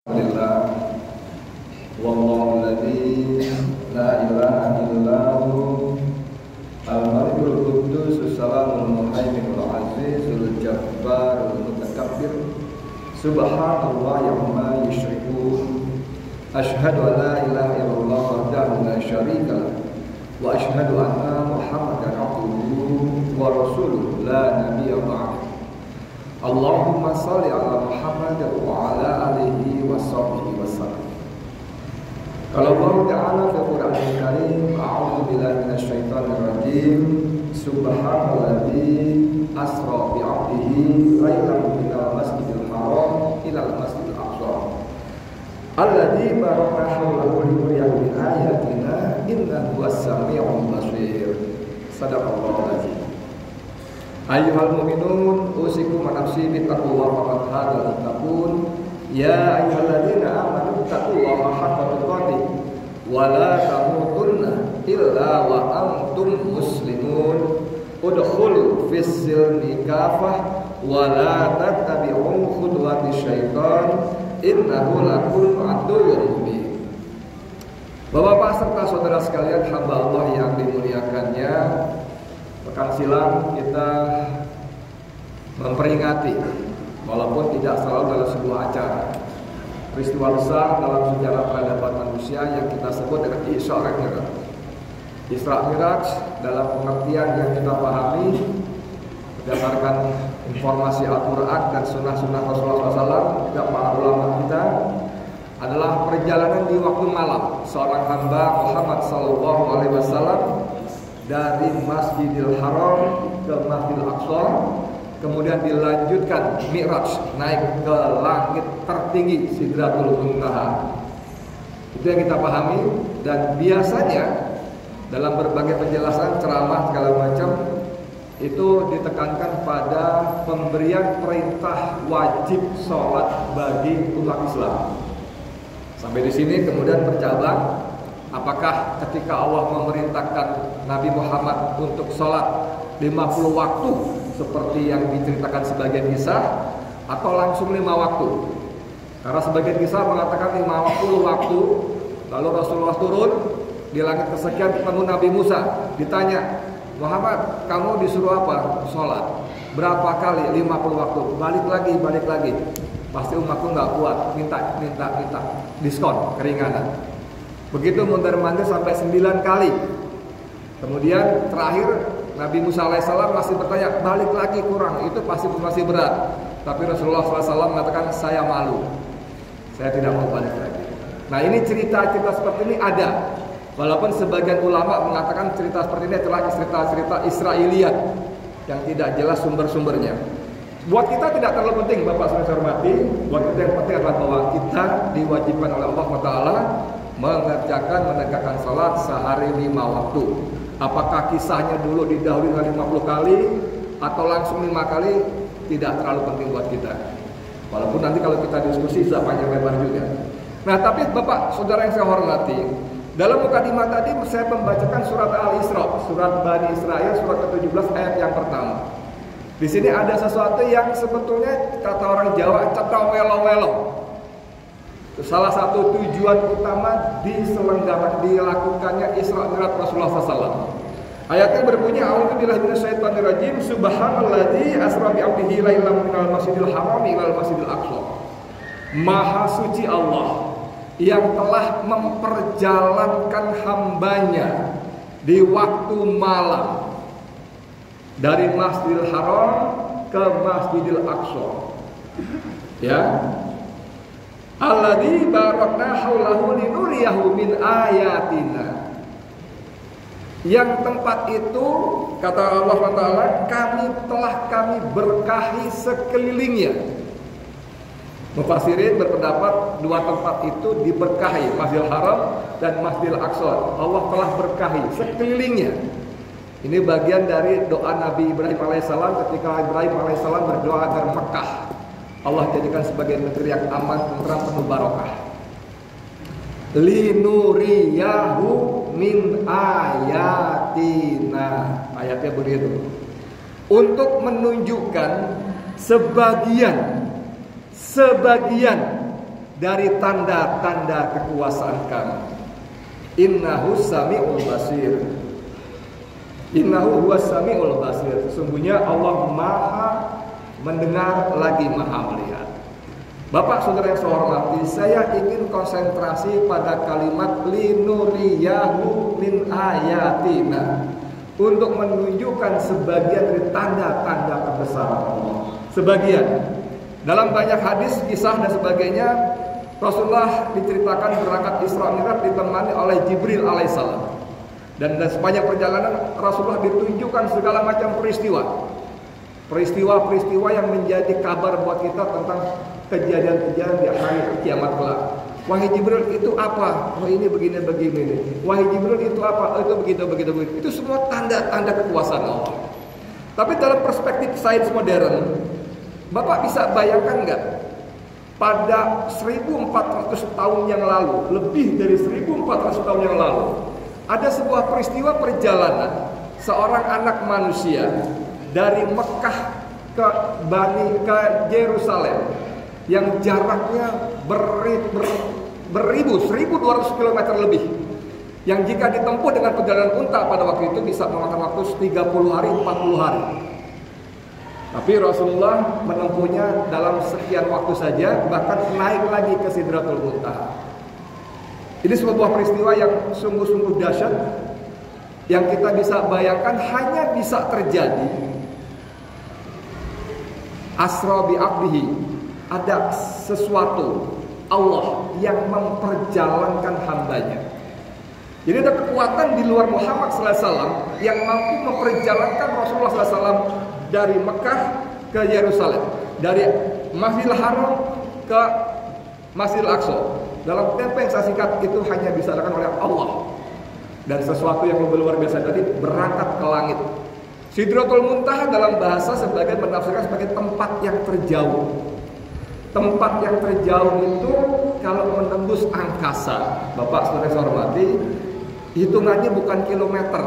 Alhamdulillah, wallahu alladzi la ilaha illahu al-malikul quddus salamul muhaiminul azizul jabbarul mutakabbir subhanallah amma yusyrikun. Asyhadu an la ilaha illallah wahdahu la syarika lah wa asyhadu anna muhammadan abduhu wa rasuluhu la nabiyya ba'dahu. Allahumma shalli ala Muhammad wa ala alihi wa sahbihi wasallam. Kalau Allah Ta'ala fi Qur'anil Karim, a'udzu billahi minasyaitonir rajim. Subhanalladzi asra bi 'abdihi lailan minal masjidil haram ilal masjidil aqsa. Alladzi barakna hawlahu linuriyahu min ayatina innahu was-sami'ul basir. Shadaqallahul azim. Ayyuhal mu'minun usikum wa nafsi bittaqwallahi faqad hadal muttaqun. Ya ayyuhalladzina amanu taqullaha haqqa tuqatih wa la tamutunna illa wa antum muslimun. Udkhulu fis silmi kafah wa la tattabi'u khutuwatis syaitan innahu lakum aduwwun mubin. Bapak-bapak serta saudara sekalian hamba Allah yang dimuliakannya, pekan silam kita memperingati, walaupun tidak selalu dalam sebuah acara, peristiwa besar dalam sejarah peradaban manusia yang kita sebut dengan Isra Mi'raj. Isra Mi'raj dalam pengertian yang kita pahami berdasarkan informasi Al-Quran dan sunnah-sunnah Rasulullah SAW dan para ulama kita adalah perjalanan di waktu malam seorang hamba Muhammad SAW dari Masjidil Haram ke Masjidil Aqsa, kemudian dilanjutkan Mi'raj naik ke langit tertinggi Sidratul Muntaha. Itu yang kita pahami, dan biasanya dalam berbagai penjelasan ceramah segala macam itu ditekankan pada pemberian perintah wajib sholat bagi umat Islam. Sampai di sini kemudian bercabang, apakah ketika Allah memerintahkan Nabi Muhammad untuk sholat 50 waktu seperti yang diceritakan sebagian kisah, atau langsung 5 waktu? Karena sebagian kisah mengatakan 50 waktu. Lalu Rasulullah turun di langit kesekian ketemu Nabi Musa, ditanya, Muhammad, kamu disuruh apa? Sholat. Berapa kali? 50 waktu. Balik lagi. Pasti umatku nggak kuat, minta diskon, keringanan. Begitu mondar-mandir sampai 9 kali. Kemudian terakhir Nabi Musa alaihissalam masih bertanya, balik lagi kurang, itu pasti masih berat. Tapi Rasulullah SAW mengatakan, saya malu, saya tidak mau balik lagi. Nah, ini cerita-cerita seperti ini ada. Walaupun sebagian ulama mengatakan cerita seperti ini adalah cerita-cerita Israiliyat yang tidak jelas sumber-sumbernya. Buat kita tidak terlalu penting, Bapak Saudara hormati. Buat kita yang penting adalah bahwa kita diwajibkan oleh Allah Taala menegakkan salat sehari 5 waktu. Apakah kisahnya dulu didahului dengan 50 kali atau langsung 5 kali, tidak terlalu penting buat kita. Walaupun nanti kalau kita diskusi bisa panjang lebar juga. Nah, tapi Bapak Saudara yang saya hormati, dalam mukadimah tadi saya membacakan surat Al-Isra, surat Bani Israil, surat ke-17 ayat yang pertama. Di sini ada sesuatu yang sebetulnya kata orang Jawa cetok welo-welo. Salah satu tujuan utama dilakukannya Isra Mi'raj Rasulullah SAW. Ayatnya berbunyi, a'udzu billahi minasyaitonir rajim, subhanalladzi asra bi 'abdihi lailan minal masjidil haram ilal masjidil aqsa. Maha suci Allah yang telah memperjalankan hambanya di waktu malam dari Masjidil Haram ke Masjidil Aqsa. Ya. Alladzi barakna haulahu linuriyahu min ayatina. Yang tempat itu kata Allah Taala, kami berkahi sekelilingnya. Mufassirin berpendapat dua tempat itu diberkahi, Masjidil Haram dan Masjidil Aqsa. Allah telah berkahi sekelilingnya. Ini bagian dari doa Nabi Ibrahim alaihissalam ketika Ibrahim alaihissalam berdoa agar Mekah Allah jadikan sebagai negeri yang aman, tentram, penuh barokah. Linuriyahu min ayatina. Ayatnya begitu. Untuk menunjukkan sebagian dari tanda-tanda kekuasaan kami. Innahu sami'ul basir. Innahu huwas sami'ul basir. Sesungguhnya Allah Maha mendengar lagi Maha melihat. Bapak saudara yang saya hormati, saya ingin konsentrasi pada kalimat linuriyahu min ayatina, untuk menunjukkan sebagian dari tanda-tanda kebesaran Allah. Sebagian dalam banyak hadis, kisah dan sebagainya, Rasulullah diceritakan berangkat Isra Mi'raj ditemani oleh Jibril alaihissalam. Dan sepanjang perjalanan Rasulullah ditunjukkan segala macam peristiwa-peristiwa yang menjadi kabar buat kita tentang kejadian-kejadian di hari kiamat kelak. Wahai Jibril, itu apa? Oh, ini begini. Wahai Jibril, itu apa? Oh, itu begitu. Itu semua tanda-tanda kekuasaan Allah. Tapi dalam perspektif sains modern, Bapak bisa bayangkan nggak? Pada 1400 tahun yang lalu, lebih dari 1400 tahun yang lalu, ada sebuah peristiwa perjalanan seorang anak manusia dari Mekah ke Yerusalem yang jaraknya beribu 1200 km lebih, yang jika ditempuh dengan perjalanan unta pada waktu itu bisa memakan waktu 30 hari 40 hari. Tapi Rasulullah menempuhnya dalam sekian waktu saja, bahkan naik lagi ke Sidratul Muntaha. Ini sebuah peristiwa yang sungguh-sungguh dahsyat, yang kita bisa bayangkan hanya bisa terjadi asra bi abdihi. Ada sesuatu Allah yang memperjalankan hambanya. Jadi ada kekuatan di luar Muhammad SAW yang mampu memperjalankan Rasulullah SAW dari Mekah ke Yerusalem, dari Masjidil Haram ke Masjidil Aqsa. Dalam tempo yang saya singkat itu hanya bisa dilakukan oleh Allah. Dan sesuatu yang lebih luar biasa tadi, berangkat ke langit. Sidratul Muntaha dalam bahasa sebagian menafsirkan sebagai tempat yang terjauh. Tempat yang terjauh itu kalau menembus angkasa, Bapak saudara saya hormati, hitungannya bukan kilometer.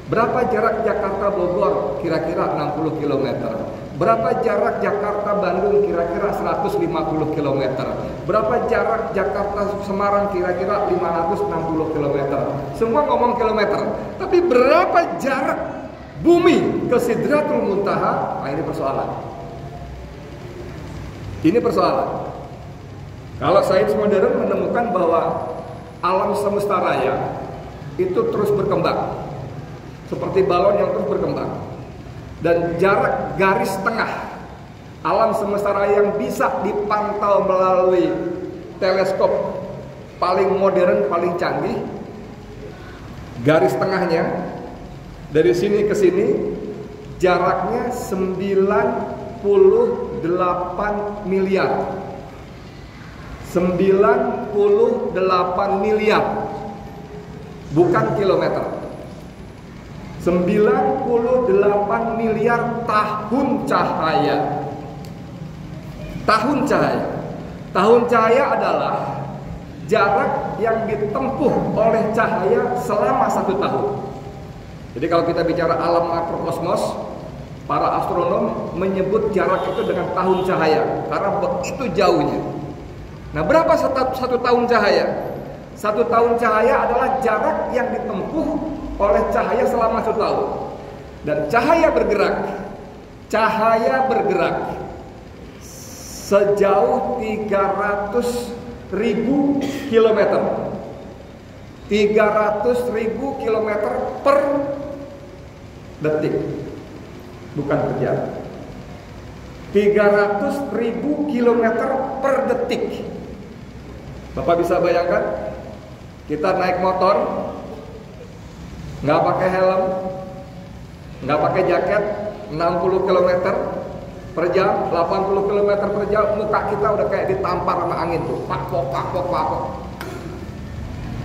Berapa jarak Jakarta Bogor? Kira-kira 60 km. Berapa jarak Jakarta Bandung? Kira-kira 150 km. Berapa jarak Jakarta Semarang? Kira-kira 560 km. Semua ngomong kilometer. Tapi berapa jarak bumi ke Sidratul Muntaha? Nah, ini persoalan. Ini persoalan. Kalau sains modern menemukan bahwa alam semesta raya itu terus berkembang, seperti balon yang terus berkembang. Dan jarak garis tengah alam semesta raya yang bisa dipantau melalui teleskop paling modern, paling canggih, garis tengahnya dari sini ke sini jaraknya 98 miliar. 98 miliar, bukan kilometer. 98 miliar tahun cahaya. Tahun cahaya. Tahun cahaya adalah jarak yang ditempuh oleh cahaya selama 1 tahun. Jadi kalau kita bicara alam makrokosmos, para astronom menyebut jarak itu dengan tahun cahaya karena begitu jauhnya. Nah, berapa satu tahun cahaya? 1 tahun cahaya adalah jarak yang ditempuh oleh cahaya selama 1 tahun. Dan cahaya bergerak sejauh 300.000 kilometer. 300.000 kilometer per detik, bukan per jam. 300.000 kilometer per detik. Bapak bisa bayangkan, kita naik motor, nggak pakai helm, nggak pakai jaket, 60 km per jam, 80 km per jam, muka kita udah kayak ditampar sama angin tuh, pakpok.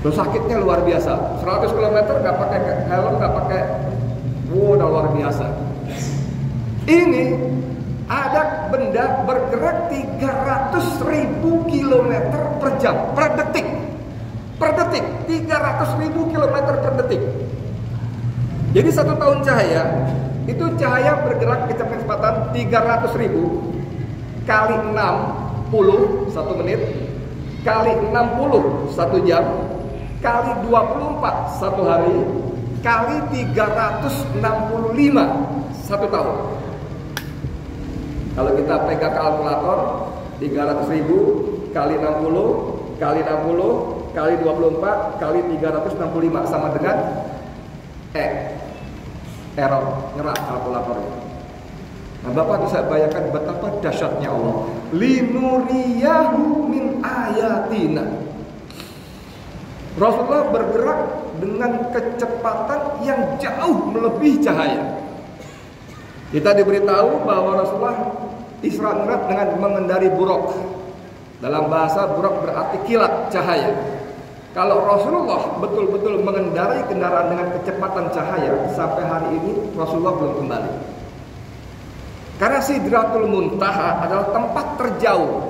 Terus sakitnya luar biasa. 100 km nggak pakai helm, nggak pakai, udah luar biasa. Ini ada benda bergerak 300.000 km per jam, per detik. 300.000 km per detik. Jadi 1 tahun cahaya itu cahaya bergerak kecepatan 300.000 kali 60 1 menit kali 60 1 jam, kali 24 1 hari, kali 365 1 tahun. Kalau kita pegang kalkulator, 300.000 kali 60 kali 60 kali 24 kali 365 sama dengan error, nyerah kalkulatornya. Nah, Bapak bisa bayangkan betapa dahsyatnya Allah. Linuriyahu min ayatina. Rasulullah bergerak dengan kecepatan yang jauh melebihi cahaya. Kita diberitahu bahwa Rasulullah Isra Mi'raj dengan mengendari buraq. Dalam bahasa buraq berarti kilat cahaya. Kalau Rasulullah betul-betul mengendarai kendaraan dengan kecepatan cahaya, sampai hari ini Rasulullah belum kembali. Karena Sidratul Muntaha adalah tempat terjauh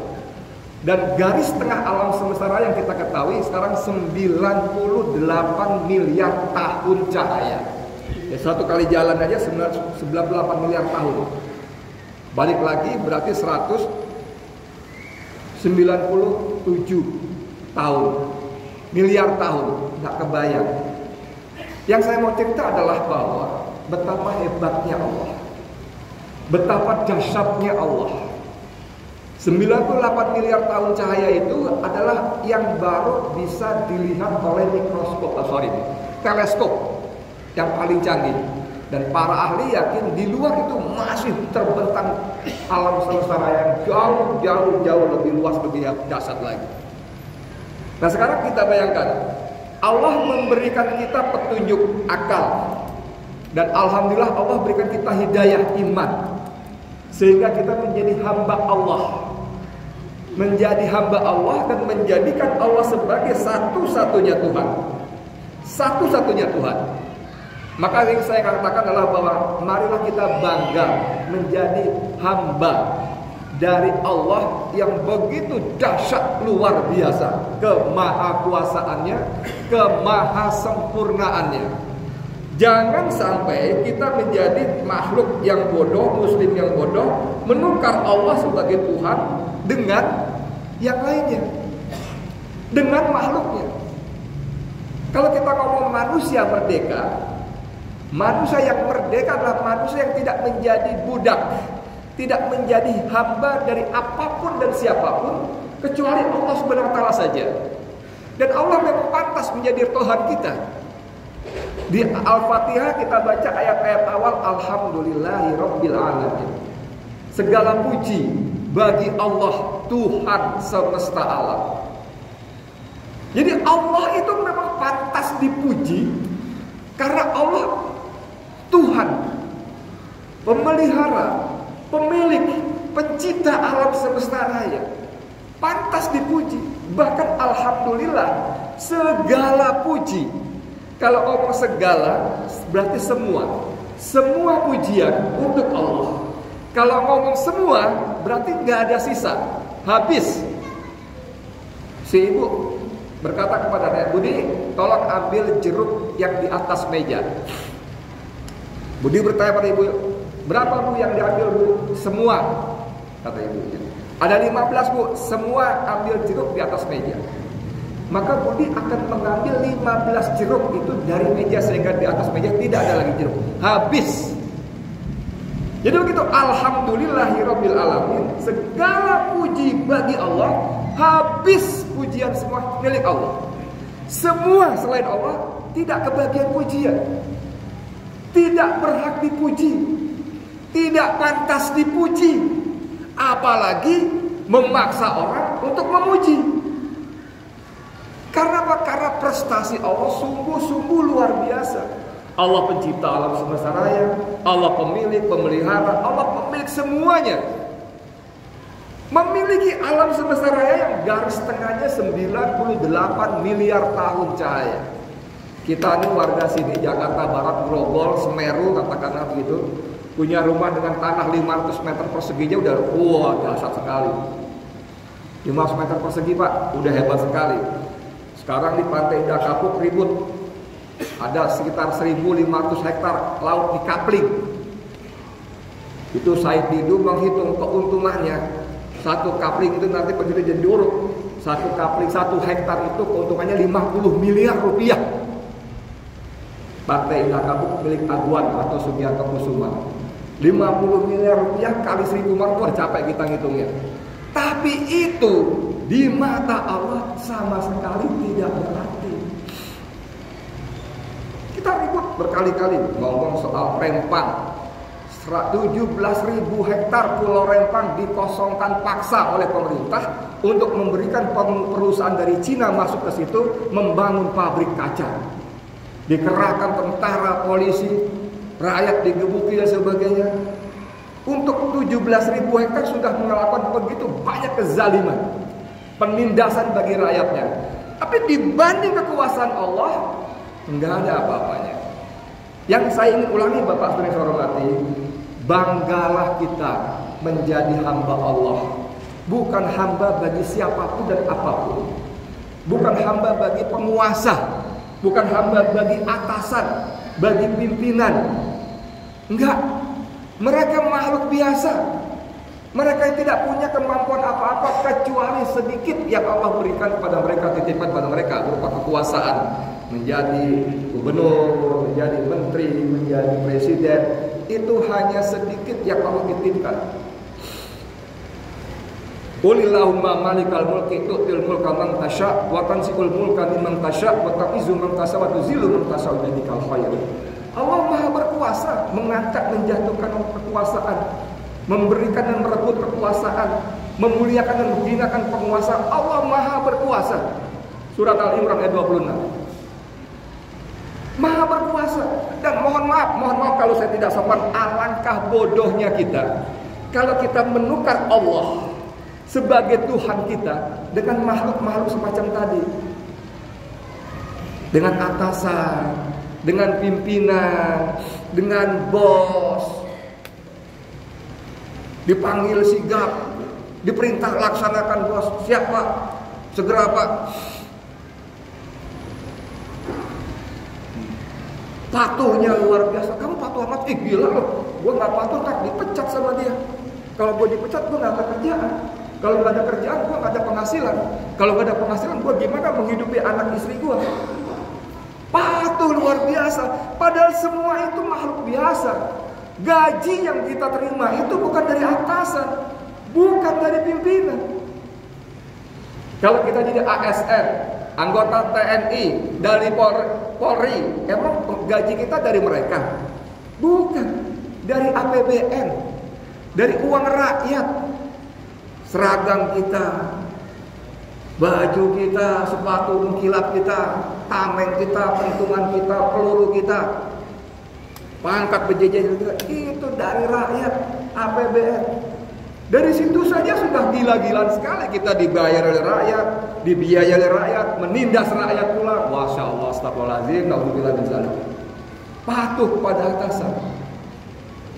dan garis tengah alam semesta yang kita ketahui sekarang 98 miliar tahun cahaya. Ya, satu kali jalan aja 98 miliar tahun. Balik lagi berarti 197 tahun. Miliar tahun, nggak kebayang. Yang saya mau cerita adalah bahwa betapa hebatnya Allah, betapa dahsyatnya Allah. 98 miliar tahun cahaya itu adalah yang baru bisa dilihat oleh teleskop yang paling canggih. Dan para ahli yakin di luar itu masih terbentang alam semesta yang jauh lebih luas, lebih dahsyat lagi. Nah, sekarang kita bayangkan Allah memberikan kita petunjuk akal, dan alhamdulillah Allah berikan kita hidayah iman, sehingga kita menjadi hamba Allah, dan menjadikan Allah sebagai satu-satunya Tuhan. Maka yang saya katakan adalah bahwa marilah kita bangga menjadi hamba dari Allah yang begitu dahsyat luar biasa kemahakuasaannya, kemahasempurnaannya. Jangan sampai kita menjadi makhluk yang bodoh, muslim yang bodoh, menukar Allah sebagai Tuhan dengan yang lainnya, dengan makhluknya. Kalau kita ngomong manusia merdeka, manusia yang merdeka adalah manusia yang tidak menjadi budak, tidak menjadi hamba dari apapun dan siapapun kecuali Allah Subhanahu wa taala saja. Dan Allah memang pantas menjadi Tuhan kita. Di Al-Fatihah kita baca ayat-ayat awal, alhamdulillahirabbil alamin. Segala puji bagi Allah, Tuhan semesta alam. Jadi Allah itu memang pantas dipuji karena Allah Tuhan, pemelihara, pemilik, pencipta alam semesta raya, pantas dipuji. Bahkan alhamdulillah, segala puji. Kalau ngomong segala berarti semua pujian untuk Allah. Kalau ngomong semua berarti nggak ada sisa, habis. Si ibu berkata kepada Nek Budi, tolong ambil jeruk yang di atas meja. Budi bertanya pada ibu, berapa Bu yang diambil Bu? Semua, kata ibunya. Ada 15 Bu, semua ambil jeruk di atas meja. Maka Budi akan mengambil 15 jeruk itu dari meja, sehingga di atas meja tidak ada lagi jeruk, habis. Jadi begitu, alhamdulillahirabbil alamin, segala puji bagi Allah, habis pujian semua milik Allah. Semua selain Allah tidak kebagian pujian, tidak berhak dipuji, tidak pantas dipuji, apalagi memaksa orang untuk memuji. Karena apa? Karena prestasi Allah sungguh-sungguh luar biasa. Allah pencipta alam semesta raya, Allah pemilik, pemelihara, Allah pemilik semuanya. Memiliki alam semesta raya yang garis tengahnya 98 miliar tahun cahaya. Kita ini warga sini, Jakarta Barat, Grogol, Semeru, katakanlah begitu, punya rumah dengan tanah 500 meter perseginya udah dahsyat sekali. 500 meter persegi Pak, udah hebat sekali. Sekarang di Pantai Indah Kapuk ribut, ada sekitar 1.500 hektar laut di Kapling. Itu Said Didu menghitung keuntungannya, satu kapling itu nanti begitu jadi uruk Satu kapling 1 hektar itu keuntungannya 50 miliar rupiah. Partai Indah Kapuk milik Aguan atau Sugiarto Kusuma. 50 miliar rupiah kali 1000 markor, capek kita ngitungnya. Tapi itu di mata Allah sama sekali tidak berarti. Kita ribut berkali-kali ngomong soal Rempang. 17.000 hektar Pulau Rempang dikosongkan paksa oleh pemerintah untuk memberikan perusahaan dari Cina masuk ke situ membangun pabrik kaca. Dikerahkan tentara, polisi, rakyat digebuki dan sebagainya. Untuk 17.000 hektar sudah melakukan begitu banyak kezaliman, penindasan bagi rakyatnya. Tapi dibanding kekuasaan Allah, enggak ada apa-apanya. Yang saya ingin ulangi Bapak Saudara yang hormati, banggalah kita menjadi hamba Allah. Bukan hamba bagi siapapun dan apapun. Bukan hamba bagi penguasa. Bukan hamba bagi atasan, bagi pimpinan. Enggak. Mereka makhluk biasa. Mereka tidak punya kemampuan apa-apa kecuali sedikit yang Allah berikan kepada mereka, titipan pada mereka berupa kekuasaan. Menjadi gubernur, menjadi menteri, menjadi presiden. Itu hanya sedikit yang Allah titipkan. Qulillahumma malikal mulki tu'til mulka man tasya wa tanzi'ul mulka mimman tasya wa tu'izzu man tasya wa tuzillu man tasya bi yadikal khair. Allah Maha berkuasa mengangkat menjatuhkan kekuasaan, memberikan dan merebut kekuasaan, memuliakan dan menghinakan penguasa. Allah Maha berkuasa. Surat Al-Imran ayat 26. Maha berkuasa. Dan mohon maaf kalau saya tidak sopan, alangkah bodohnya kita kalau kita menukar Allah sebagai Tuhan kita dengan makhluk-makhluk semacam tadi. Dengan atasan, dengan pimpinan, dengan bos. Dipanggil sigap, diperintah laksanakan bos. Siap Pak, segera Pak. Patuhnya luar biasa. Kamu patuh amat, gila loh. Gue gak patuh, tak dipecat sama dia. Kalau gue dipecat, gue gak ada kerjaan. Kalau gak ada kerjaan, gue gak ada penghasilan. Kalau gak ada penghasilan, gue gimana menghidupi anak istri gue? Patuh luar biasa. Padahal semua itu makhluk biasa. Gaji yang kita terima itu bukan dari atasan, bukan dari pimpinan. Kalau kita jadi ASN, anggota TNI, dari Polri, emang gaji kita dari mereka? Bukan, dari APBN, dari uang rakyat. Seragam kita, baju kita, sepatu mengkilap kita, tameng kita, pentungan kita, peluru kita, pangkat berjejer kita, itu dari rakyat, APBN. Dari situ saja sudah gila-gilaan sekali kita dibayar oleh rakyat, dibiayai oleh rakyat, menindas rakyat pula. Masya Allah, astagfirullahaladzim, naudzubillah min dzalik. Patuh pada atasan.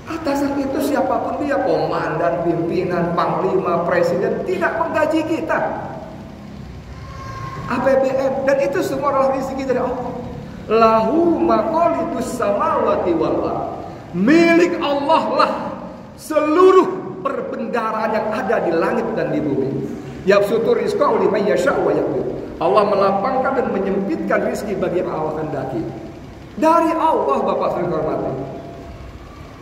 Atasan itu siapapun dia, komandan, pimpinan, panglima, presiden, tidak menggaji kita. APBN, dan itu semua adalah rezeki dari Allah. Lahu maqalidus samawati wal ardh. Milik Allah lah seluruh perbendaharaan yang ada di langit dan di bumi. Yabsutur rizqahu liman yasha'u wa yaqdir. Allah melapangkan dan menyempitkan rezeki bagi yang Allah kehendaki. Dari Allah, Bapak Saudara hormati.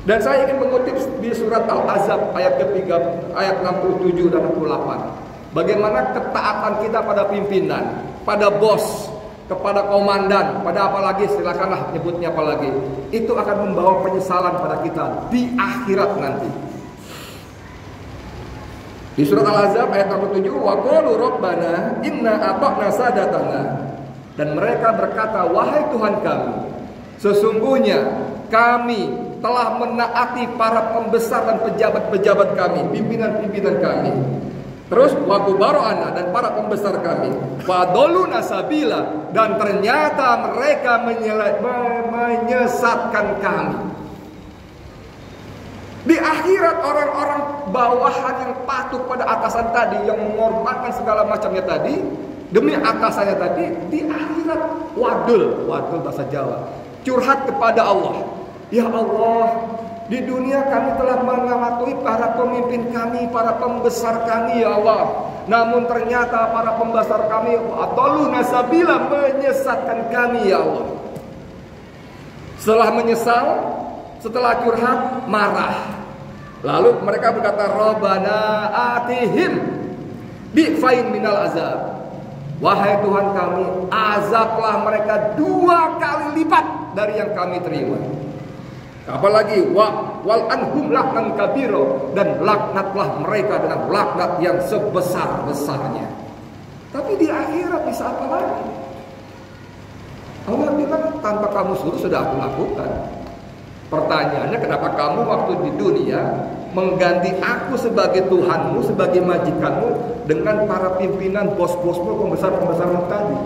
Dan saya ingin mengutip di surat Al-Ahzab ayat ketiga, ayat 67 dan 68. Bagaimana ketaatan kita pada pimpinan, pada bos, kepada komandan, pada apalagi, silakanlah nyebutnya apalagi, itu akan membawa penyesalan pada kita di akhirat nanti. Di surat Al-Ahzab ayat 67, wa qalu rabbana inna ata'na sadatana. Dan mereka berkata, wahai Tuhan kami, sesungguhnya kami telah menaati para pembesar dan pejabat-pejabat kami, pimpinan-pimpinan kami. Terus wa kubara'ana, dan para pembesar kami, fadoluna sabila, dan ternyata mereka menyesatkan kami. Di akhirat orang-orang bawahan yang patuh pada atasan tadi, yang mengorbankan segala macamnya tadi demi atasannya tadi, di akhirat wadul bahasa Jawa, curhat kepada Allah. Ya Allah, di dunia kami telah mematuhi para pemimpin kami, para pembesar kami, ya Allah. Namun ternyata para pembesar kami adalluna sabila, menyesatkan kami ya Allah. Setelah menyesal, setelah curhat, marah. Lalu mereka berkata, Rabbana atihim bi'fain minal azab. Wahai Tuhan kami, azablah mereka 2 kali lipat dari yang kami terima. Apalagi wal anhum laknan kabiro, dan laknatlah mereka dengan laknat yang sebesar-besarnya. Tapi di akhirat bisa apa lagi? Allah bilang, tanpa kamu suruh sudah aku lakukan. Pertanyaannya, kenapa kamu waktu di dunia mengganti aku sebagai Tuhanmu, sebagai majikanmu dengan para pimpinan, bos-bosmu, pembesar-pembesarmu tadi?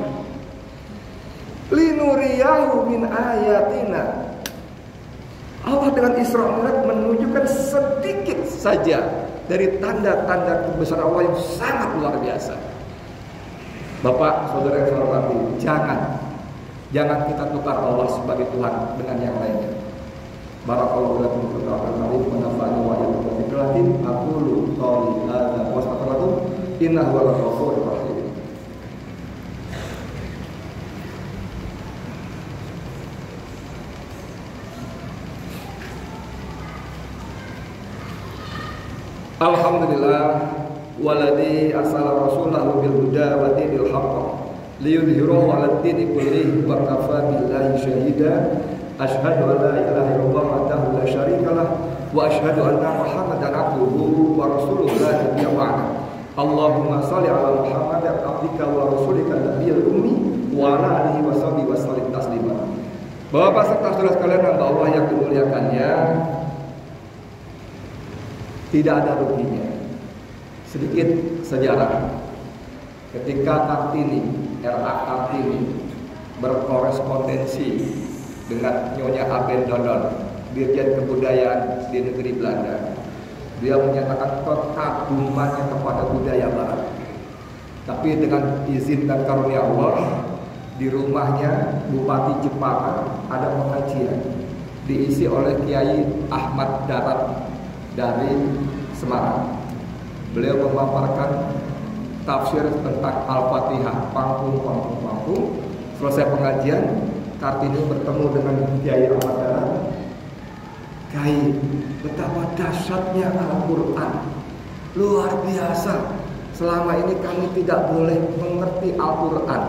Linuriyahu min ayatina. Allah dengan Isra Mi'raj menunjukkan sedikit saja dari tanda-tanda kebesaran Allah yang sangat luar biasa. Bapak, saudara yang saya hormati, jangan kita tukar Allah sebagai Tuhan dengan yang lainnya. Barakallahu lakum fi al-karim wa nafa'ani wa iyyakum bi dzikrihim. Aqulu qouli hadza wa astaghfirullaha innahu huwal ghafurur rahim. Alhamdulillah waladzi arsala rasulahu bil huda wa dinil haqq liyudhhirahu 'alad dini kullihi wa kafaa billahi shahida. Asyhadu an la ilaha illallah wahdahu la syarikalah wa asyhadu anna Muhammadan abduhu wa rasuluhu la nabiyya ba'dahu. Allahumma shalli ala Muhammad abdika wa rasulika nabiyil ummi wa ala alihi wa sahbihi wa sallim taslima. Bapak serta saudara sekalian hamba Allah yang dimuliakannya, tidak ada ruginya. Sedikit sejarah. Ketika Kartini, R.A. Kartini berkorespondensi dengan Nyonya Aben Dodon, Dirjen Kebudayaan di negeri Belanda, dia menyatakan kekagumannya kepada budaya Barat. Tapi dengan izin dan karunia Allah, di rumahnya Bupati Jepara ada pengajian diisi oleh Kiai Ahmad Darat dari Semarang. Beliau memaparkan tafsir tentang Al-Fatihah, panggung. Selesai pengajian, Kartini bertemu dengan Kiai Ahmad Darat. Kiai, betapa dahsyatnya Al-Quran, luar biasa. Selama ini kami tidak boleh mengerti Al-Quran.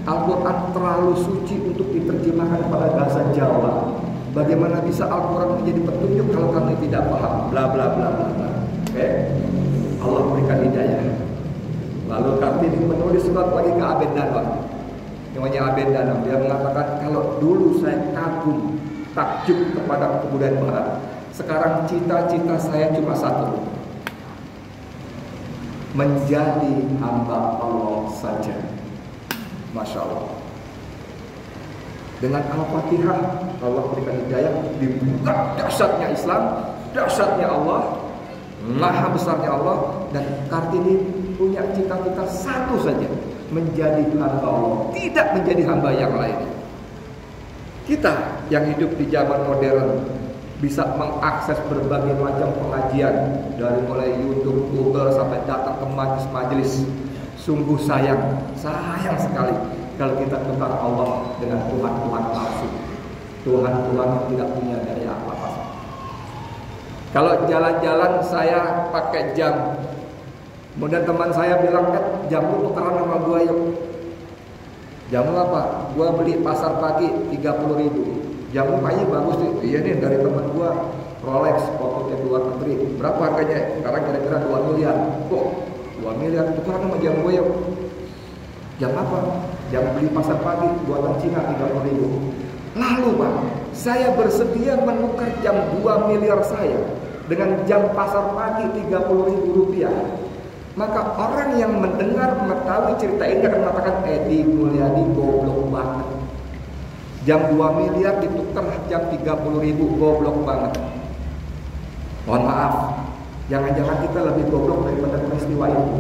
Al-Quran terlalu suci untuk diterjemahkan pada bahasa Jawa. Bagaimana bisa Al-Quran menjadi petunjuk kalau kami tidak paham? Bla bla bla bla bla. Oke, Allah berikan hidayah. Lalu Kartini menulis surat lagi ke Aben Danon. Namanya Aben Danon. Dia mengatakan, kalau dulu saya kagum, takjub kepada kebudayaan Barat, sekarang cita-cita saya cuma satu, menjadi hamba Allah saja. Masya Allah. Dengan Al-Fatihah Allah berikan hidayah, dibuka dahsyatnya Islam, dahsyatnya Allah, maha besarnya Allah. Dan Kartini punya cita-cita satu saja, menjadi hamba Allah, tidak menjadi hamba yang lain. Kita yang hidup di zaman modern bisa mengakses berbagai macam pengajian, dari mulai YouTube, Google, sampai datang ke majelis. Sungguh sayang sekali kalau kita tukar Allah dengan Tuhan-Tuhan palsu, Tuhan-Tuhan yang tidak punya daya apa-apa. Kalau jalan-jalan saya pakai jam, kemudian teman saya bilang, jamu tukeran sama gua yuk. Jamu apa? Gua beli pasar pagi 30.000. Jamu kayaknya bagus nih. Iya nih, dari teman gua, Rolex, fotonya luar negeri. Berapa harganya? Sekarang kira-kira 2 miliar. Kok 2 miliar? Tukeran sama jam gua yuk. Jam apa? Jam beli pasar pagi buatan Cina 30.000. Lalu Pak, saya bersedia menukar jam 2 miliar saya dengan jam pasar pagi 30.000 rupiah. Maka orang yang mendengar mengetahui cerita ini akan mengatakan, Edi Mulyadi goblok banget. Jam 2 miliar ditukar jam 30.000, goblok banget. Mohon maaf, jangan-jangan kita lebih goblok daripada peristiwa itu,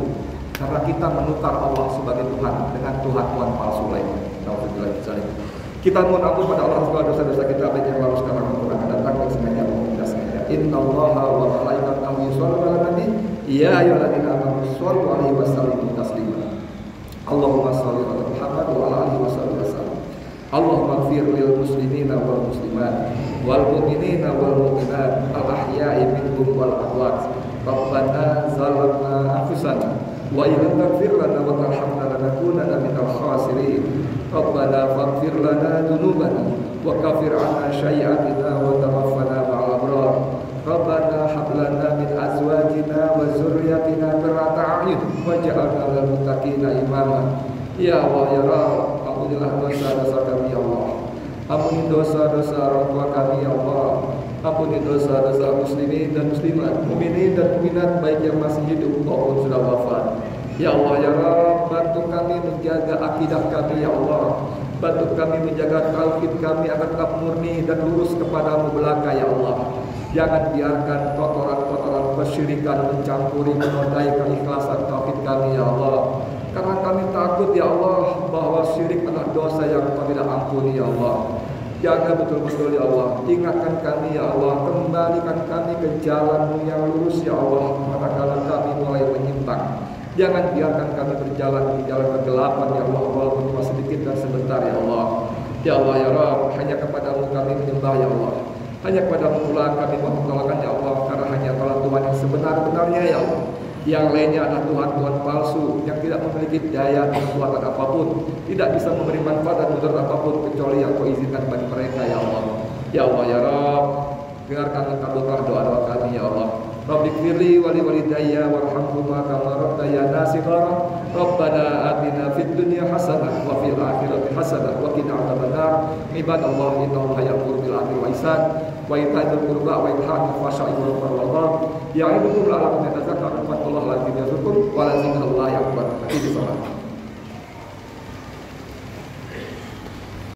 karena kita menukar Allah sebagai Tuhan dengan Tuhan-Tuhan palsu lainnya. Kita mohon ampun pada Allah segala dosa-dosa kita, baik yang lalu sekarang maupun akan datang, dan sengaja maupun tidak sengaja. innallaha wa malaikatahu yusholluna 'alan nabi ya ayyuhalladzina amanu shollu 'alaihi wa sallimu taslima. Allahumma shalli 'ala Muhammad wa 'ala alihi wasallam. Allahumma ighfir lil muslimina wal muslimat wal mu'minina wal mu'minat al ahya'i minhum wal amwat. Rabbana zalamna anfusana wa illam taghfir lana wa tarhamna lanakunanna minal khasirin. Rabbana faghfir lana dhunubana wa kaffir 'anna sayyi'atina wa tawaffana ma'al abrar. Rabbana hab lana min azwajina wa dzurriyyatina qurrata a'yun waj'alna lil muttaqina imama. Ya Allah ya Rabb, ampunilah dosa-dosa kami ya Allah. Ampuni dosa-dosa orang tua kami ya Allah. Ampuni dosa-dosa muslimin dan muslimat, mukminin dan mukminat baik yang masih hidup maupun sudah wafat. Ya Allah ya Rabb, bantu kami menjaga akidah kami ya Allah. Bantu kami menjaga tauhid kami agar tetap murni dan lurus kepadamu belaka ya Allah. Jangan biarkan kotoran-kotoran kesyirikan mencampuri menodai keikhlasan tauhid kami ya Allah. Karena kami takut ya Allah bahwa syirik adalah dosa yang Kau tidak ampuni ya Allah. Jaga betul-betul ya Allah. Ingatkan kami ya Allah. Kembalikan kami ke jalan yang lurus ya Allah. Manakala kami mulai menyimpang, jangan biarkan kami berjalan di jalan kegelapan ya Allah, walaupun cuma sedikit dan sebentar ya Allah. Ya Allah ya Rabb, hanya kepadamu kami menyembah ya Allah. Hanya kepadamu pula kami mohon pertolongan ya Allah. Karena hanya Kaulah Tuhan yang sebenar-benarnya ya Allah. Yang lainnya adalah Tuhan-Tuhan palsu yang tidak memiliki daya dan kekuatan apapun, tidak bisa memberi manfaat dan mudarat apapun kecuali yang Kau izinkan bagi mereka ya Allah. Ya Allah ya Rabb, dengarkan dan kabulkan doa-doa kami ya Allah. Rabbighfirli wa li walidayya warhamhuma kama rabbayana shighara. Rabbana atina fid dunya hasanah wa fil akhirati hasanah wa qina adzabannar. Ibadallah innallaha ya'muru bil 'adli wal ihsan wa ita'i dzil qurba wa yanha 'anil fahsya'i wal munkari wal baghi ya'idukum la'allakum tadhakkarun. Fattaqullaha wa la zikrullahi akbar.